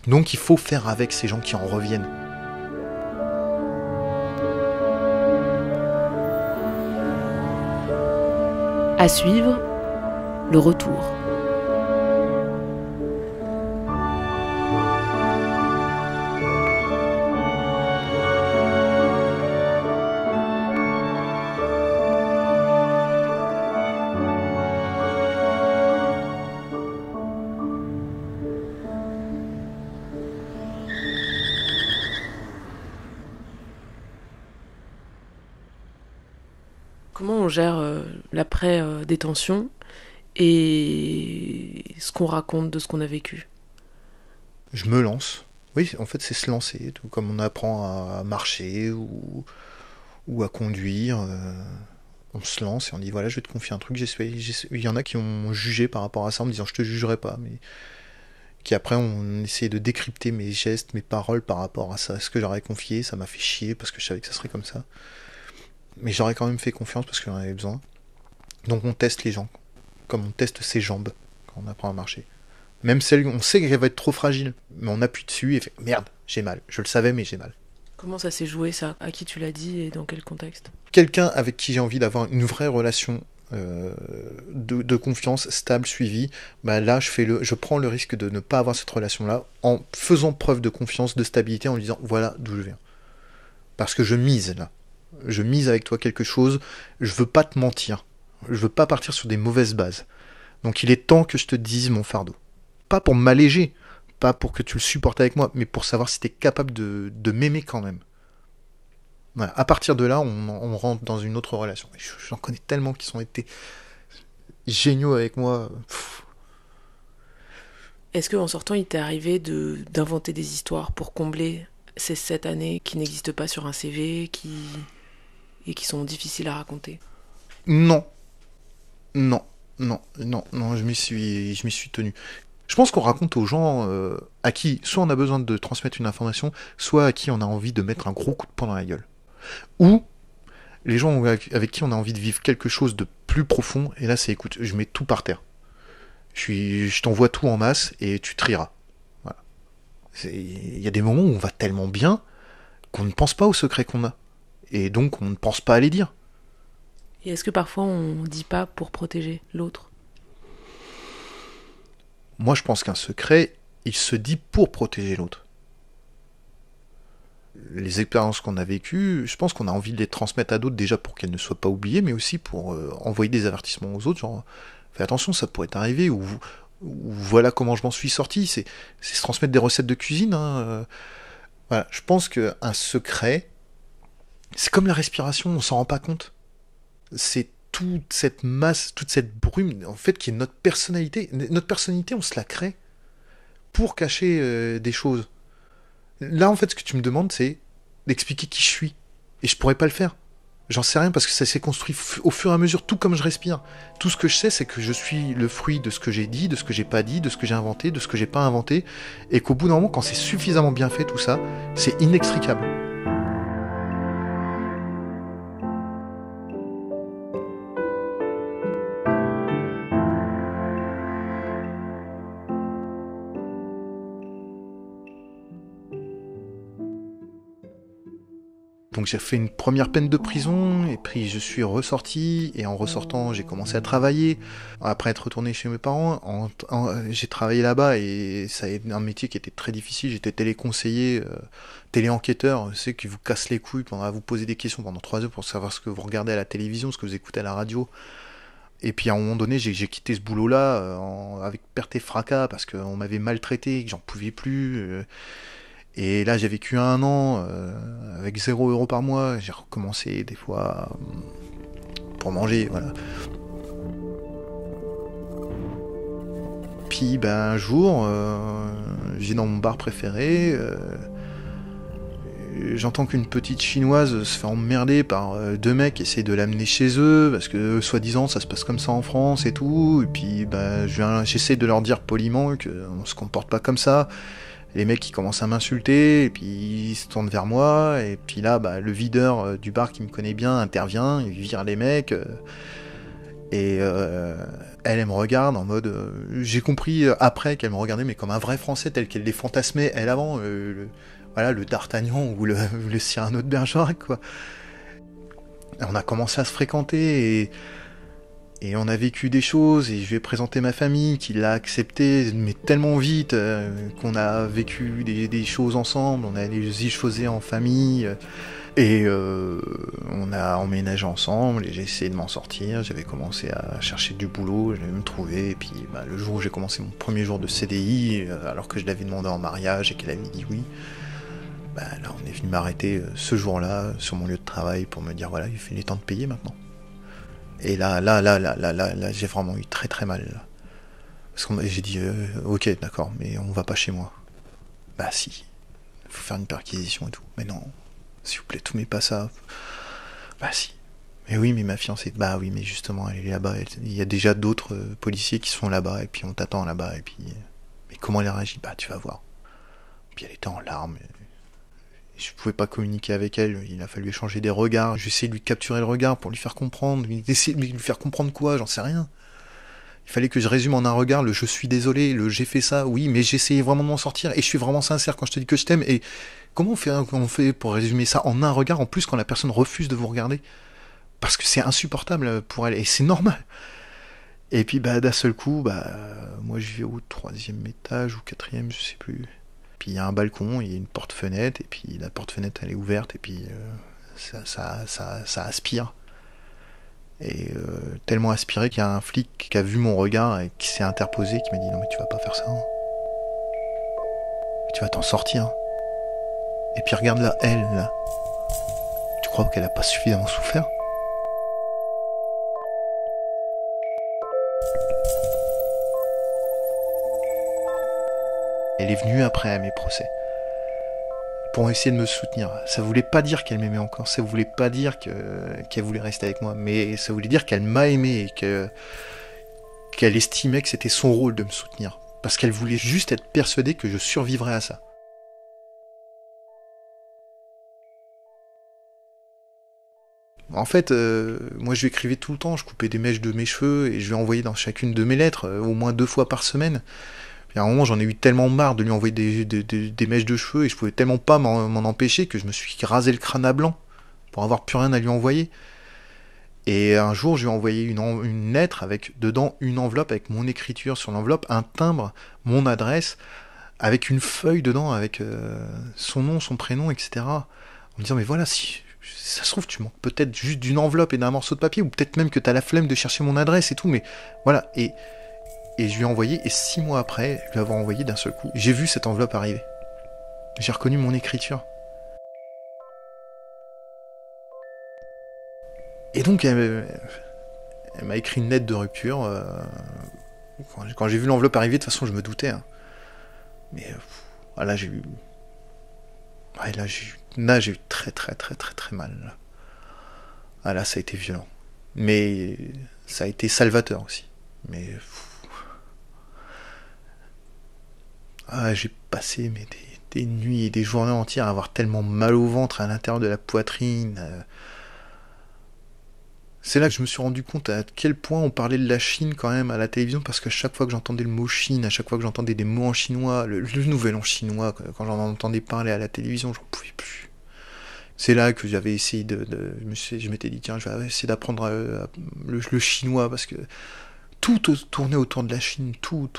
Donc il faut faire avec ces gens qui en reviennent. À suivre, le retour. Comment on gère l'après-détention et ce qu'on raconte de ce qu'on a vécu ? Je me lance. Oui, en fait, c'est se lancer. Tout comme on apprend à marcher ou à conduire. On se lance et on dit voilà, je vais te confier un truc. Il y en a qui ont jugé par rapport à ça en me disant je te jugerai pas. Mais qui après ont essayé de décrypter mes gestes, mes paroles par rapport à ça. Ce que j'aurais confié, ça m'a fait chier parce que je savais que ça serait comme ça. Mais j'aurais quand même fait confiance parce que j'en avais besoin. Donc on teste les gens, comme on teste ses jambes quand on apprend à marcher. Même celle, on sait qu'elle va être trop fragile, mais on appuie dessus et fait merde, j'ai mal. Je le savais, mais j'ai mal. Comment ça s'est joué ça ? À qui tu l'as dit et dans quel contexte ? Quelqu'un avec qui j'ai envie d'avoir une vraie relation de confiance, stable, suivie, là je prends le risque de ne pas avoir cette relation-là en faisant preuve de confiance, de stabilité, en lui disant voilà d'où je viens. Parce que je mise là. Je mise avec toi quelque chose, je veux pas te mentir, je veux pas partir sur des mauvaises bases. Donc il est temps que je te dise mon fardeau. Pas pour m'alléger, pas pour que tu le supportes avec moi, mais pour savoir si t'es capable de m'aimer quand même. Voilà. À partir de là, on rentre dans une autre relation. J'en connais tellement qui ont été géniaux avec moi. Est-ce qu'en sortant, il t'est arrivé d'inventer des histoires pour combler ces 7 années qui n'existent pas sur un CV, et qui sont difficiles à raconter ? Non, je m'y suis tenu. Je pense qu'on raconte aux gens à qui soit on a besoin de transmettre une information, soit à qui on a envie de mettre un gros coup de poing dans la gueule. Ou les gens avec qui on a envie de vivre quelque chose de plus profond, et là c'est écoute, je mets tout par terre. Je t'envoie tout en masse et tu trieras. Voilà. Il y a des moments où on va tellement bien qu'on ne pense pas aux secrets qu'on a. Et donc on ne pense pas à les dire. Et est-ce que parfois on ne dit pas pour protéger l'autre ? Moi je pense qu'un secret, il se dit pour protéger l'autre. Les expériences qu'on a vécues, je pense qu'on a envie de les transmettre à d'autres déjà pour qu'elles ne soient pas oubliées, mais aussi pour envoyer des avertissements aux autres, genre fais attention, ça pourrait t'arriver, ou voilà comment je m'en suis sorti, c'est se transmettre des recettes de cuisine. Voilà. Je pense qu'un secret, c'est comme la respiration, on s'en rend pas compte. C'est toute cette masse, toute cette brume, en fait, qui est notre personnalité. Notre personnalité, on se la crée pour cacher des choses. Là, en fait, ce que tu me demandes, c'est d'expliquer qui je suis. Et je pourrais pas le faire. J'en sais rien parce que ça s'est construit au fur et à mesure, tout comme je respire. Tout ce que je sais, c'est que je suis le fruit de ce que j'ai dit, de ce que j'ai pas dit, de ce que j'ai inventé, de ce que j'ai pas inventé, et qu'au bout d'un moment, quand c'est suffisamment bien fait tout ça, c'est inextricable. Donc j'ai fait une première peine de prison, et puis je suis ressorti, et en ressortant, j'ai commencé à travailler. Après être retourné chez mes parents, j'ai travaillé là-bas, et ça a été un métier qui était très difficile. J'étais téléconseiller, téléenquêteur, c'est qui vous casse les couilles à vous poser des questions pendant 3 heures pour savoir ce que vous regardez à la télévision, ce que vous écoutez à la radio. Et puis à un moment donné, j'ai quitté ce boulot-là avec perte et fracas, parce qu'on m'avait maltraité, que j'en pouvais plus. Et là, j'ai vécu 1 an avec 0 € par mois. J'ai recommencé des fois pour manger, voilà. Puis un jour, j'ai dans mon bar préféré, j'entends qu'une petite chinoise se fait emmerder par 2 mecs qui essaient de l'amener chez eux, parce que soi-disant ça se passe comme ça en France et tout. Et puis j'essaie de leur dire poliment qu'on se comporte pas comme ça. Les mecs ils commencent à m'insulter, et puis ils se tournent vers moi, et puis là le videur du bar qui me connaît bien intervient, il vire les mecs, et elle me regarde en mode... j'ai compris après qu'elle me regardait mais comme un vrai français tel qu'elle les fantasmait elle avant, voilà, le D'Artagnan ou le Cyrano de Bergerac, quoi. Et on a commencé à se fréquenter, et on a vécu des choses, et je lui ai présenté ma famille, qui l'a accepté, mais tellement vite, qu'on a vécu des choses ensemble, on a les choses en famille, et on a emménagé ensemble, et j'ai essayé de m'en sortir, j'avais commencé à chercher du boulot, je l'avais même trouvé, et puis le jour où j'ai commencé mon premier jour de CDI, alors que je l'avais demandé en mariage, et qu'elle avait dit oui, là on est venu m'arrêter ce jour-là, sur mon lieu de travail, pour me dire voilà, il est temps de payer maintenant. Et là, j'ai vraiment eu très très mal. Là. Parce que j'ai dit, ok, d'accord, mais on va pas chez moi. Bah si, faut faire une perquisition et tout. Mais non, s'il vous plaît, tout met pas ça. Bah si. Mais oui, mais ma fiancée, bah oui, mais justement, elle est là-bas. Il y a déjà d'autres policiers qui sont là-bas, et puis on t'attend là-bas, et puis... Mais comment elle réagit ? Bah tu vas voir. Puis elle était en larmes. Je pouvais pas communiquer avec elle, il a fallu échanger des regards, j'ai essayé de lui capturer le regard pour lui faire comprendre, essayer de lui faire comprendre quoi, j'en sais rien. Il fallait que je résume en un regard le « je suis désolé », le « j'ai fait ça », oui, mais j'essayais vraiment de m'en sortir, et je suis vraiment sincère quand je te dis que je t'aime, et comment on fait pour résumer ça en un regard, en plus quand la personne refuse de vous regarder ? Parce que c'est insupportable pour elle, et c'est normal. Et puis d'un seul coup, moi je vis au 3e étage ou 4e, je sais plus... Puis il y a un balcon, il y a une porte-fenêtre, et puis la porte-fenêtre elle est ouverte, et puis ça aspire. Et tellement aspiré qu'il y a un flic qui a vu mon regard et qui s'est interposé, qui m'a dit non mais tu vas pas faire ça. Hein. Tu vas t'en sortir. Et puis regarde là, elle là. Tu crois qu'elle a pas suffisamment souffert ? Elle est venue après à mes procès pour essayer de me soutenir. Ça voulait pas dire qu'elle m'aimait encore, ça voulait pas dire qu'elle voulait rester avec moi, mais ça voulait dire qu'elle m'a aimé et qu'elle estimait que c'était son rôle de me soutenir. Parce qu'elle voulait juste être persuadée que je survivrais à ça. En fait, moi je lui écrivais tout le temps, je coupais des mèches de mes cheveux et je lui envoyais dans chacune de mes lettres, au moins 2 fois par semaine. Et à un moment, j'en ai eu tellement marre de lui envoyer des mèches de cheveux, et je pouvais tellement pas m'en empêcher que je me suis rasé le crâne à blanc pour avoir plus rien à lui envoyer. Et un jour, je lui ai envoyé une lettre avec dedans une enveloppe avec mon écriture sur l'enveloppe, un timbre, mon adresse, avec une feuille dedans avec son nom, son prénom, etc. En me disant, mais voilà, si ça se trouve, tu manques peut-être juste d'une enveloppe et d'un morceau de papier, ou peut-être même que t'as la flemme de chercher mon adresse et tout, mais voilà. Et je lui ai envoyé, et 6 mois après, je lui avoir envoyé d'un seul coup, j'ai vu cette enveloppe arriver. J'ai reconnu mon écriture. Et donc, elle m'a écrit une lettre de rupture. Quand j'ai vu l'enveloppe arriver, de toute façon, je me doutais. Hein. Mais là, j'ai eu... Ouais, là, j'ai eu très très très très très mal. Ah là, ça a été violent. Mais ça a été salvateur aussi. Mais j'ai passé des nuits et des journées entières à avoir tellement mal au ventre, à l'intérieur de la poitrine. C'est là que je me suis rendu compte à quel point on parlait de la Chine quand même à la télévision, parce que chaque fois que j'entendais le mot Chine, à chaque fois que j'entendais des mots en chinois, le nouvel an chinois, quand j'en entendais parler à la télévision, j'en pouvais plus. C'est là que j'avais essayé je m'étais dit, tiens, je vais essayer d'apprendre le chinois, parce que tout tournait autour de la Chine, tout.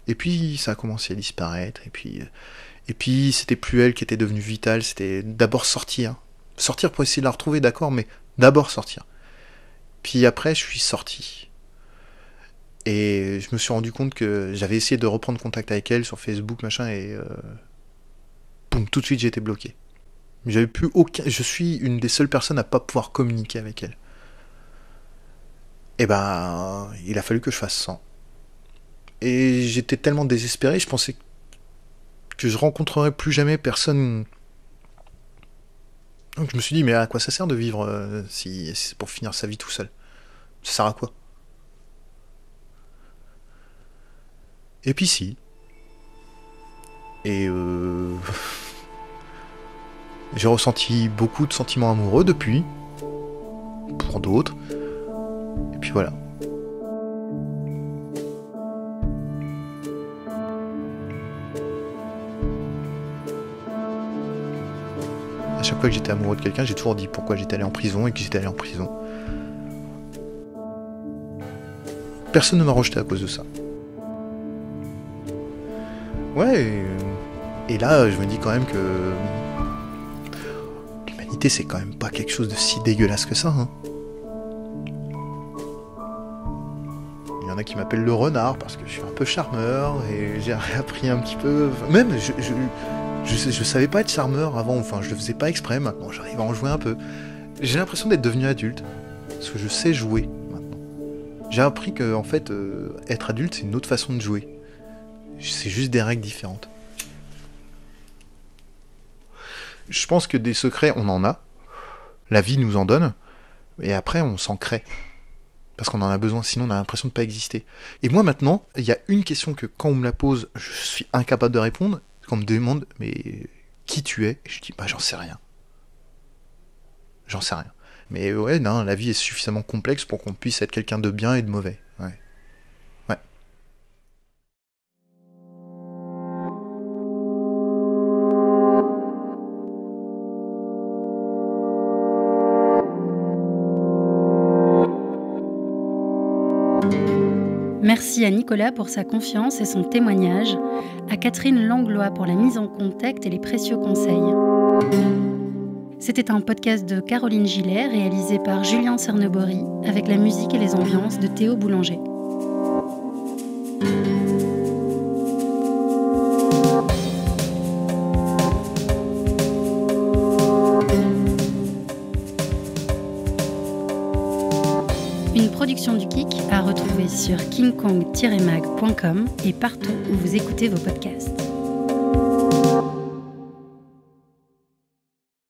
Et puis ça a commencé à disparaître, et puis c'était plus elle qui était devenue vitale, c'était d'abord sortir pour essayer de la retrouver, d'accord, mais d'abord sortir. Puis après, je suis sorti. Et je me suis rendu compte que j'avais essayé de reprendre contact avec elle sur Facebook, machin, et boum, tout de suite j'étais bloqué. J'avais plus aucun. Je suis une des seules personnes à pas pouvoir communiquer avec elle. Et ben, il a fallu que je fasse sans. Et j'étais tellement désespéré, je pensais que je rencontrerais plus jamais personne. Donc je me suis dit, mais à quoi ça sert de vivre si c'est pour finir sa vie tout seul? Ça sert à quoi? Et puis si. Et j'ai ressenti beaucoup de sentiments amoureux depuis. Pour d'autres. Et puis voilà. À chaque fois que j'étais amoureux de quelqu'un, j'ai toujours dit pourquoi j'étais allé en prison et que j'étais allé en prison. Personne ne m'a rejeté à cause de ça. Ouais, et là, je me dis quand même que l'humanité, c'est quand même pas quelque chose de si dégueulasse que ça, hein. Il y en a qui m'appellent le renard parce que je suis un peu charmeur et j'ai appris un petit peu... Même, je savais pas être charmeur avant, enfin je le faisais pas exprès, maintenant j'arrive à en jouer un peu. J'ai l'impression d'être devenu adulte, parce que je sais jouer maintenant. J'ai appris que en fait, être adulte c'est une autre façon de jouer. C'est juste des règles différentes. Je pense que des secrets on en a, la vie nous en donne, et après on s'en crée. Parce qu'on en a besoin, sinon on a l'impression de pas exister. Et moi maintenant, il y a une question que quand on me la pose, je suis incapable de répondre. Quand on me demande, mais qui tu es? Et je dis, j'en sais rien. J'en sais rien. Mais ouais, non, la vie est suffisamment complexe pour qu'on puisse être quelqu'un de bien et de mauvais. Ouais. Merci à Nicolas pour sa confiance et son témoignage, à Catherine Langlois pour la mise en contact et les précieux conseils. C'était un podcast de Caroline Gillet réalisé par Julien Cernebory avec la musique et les ambiances de Théo Boulanger. Une production du Kik à retrouver sur kingkong-mag.com et partout où vous écoutez vos podcasts.